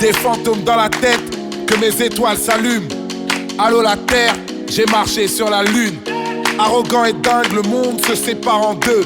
des fantômes dans la tête, que mes étoiles s'allument. Allô la terre, j'ai marché sur la lune. Arrogant et dingue, le monde se sépare en deux.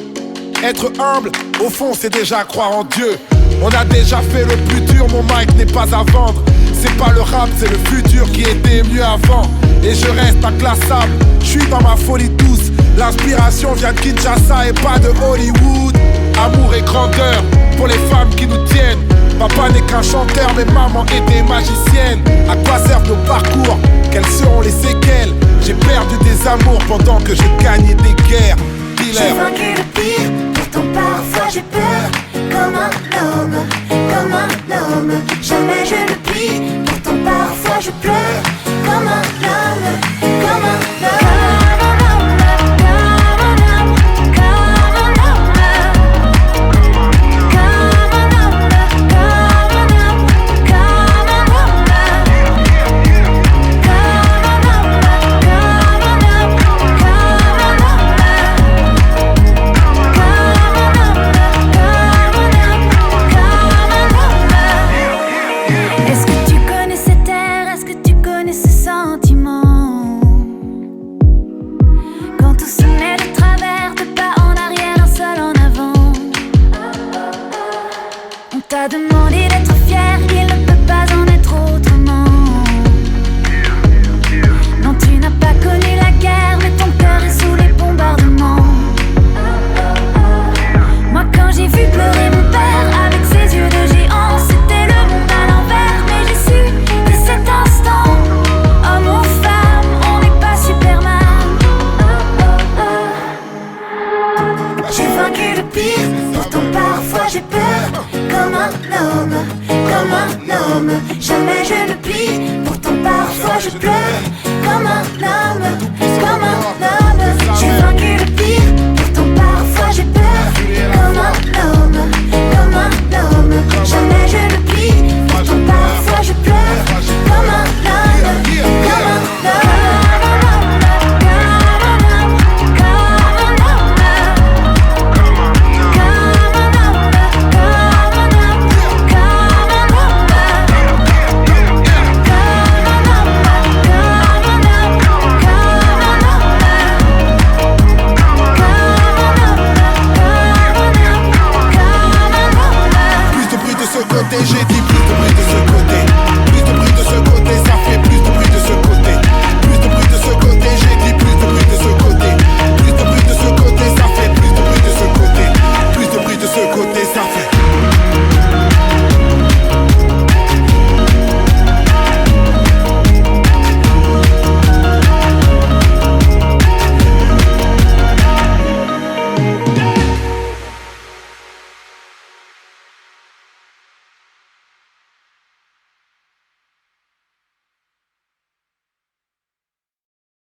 Être humble, au fond c'est déjà croire en Dieu. On a déjà fait le plus dur, mon mic n'est pas à vendre. C'est pas le rap, c'est le futur qui était mieux avant. Et je reste inclassable, je suis dans ma folie douce. L'inspiration vient de Kinshasa et pas de Hollywood. Amour et grandeur pour les femmes qui nous tiennent. Papa n'est qu'un chanteur, mais maman était magicienne. À quoi servent nos parcours? Quelles seront les séquelles? J'ai perdu des amours pendant que j'ai gagné des guerres. J'ai vaincu le pire, pourtant parfois j'ai peur. Comme un homme, comme un homme. Jamais je ne prie, pourtant parfois je pleure. Comme un homme, comme un homme. T'as demandé d'être fier, il ne peut pas en être autrement. Non, tu n'as pas connu la guerre, mais ton cœur est sous les bombardements. Moi quand j'ai vu pleurer mon père avec ses yeux de géant, c'était le monde à l'envers. Mais j'ai su dès cet instant, homme ou femme, on n'est pas Superman. J'ai vaincu le pire, pourtant parfois j'ai peur. Comme un homme, comme un homme. Jamais je ne prie, pourtant parfois je pleure. Comme un homme, comme un homme.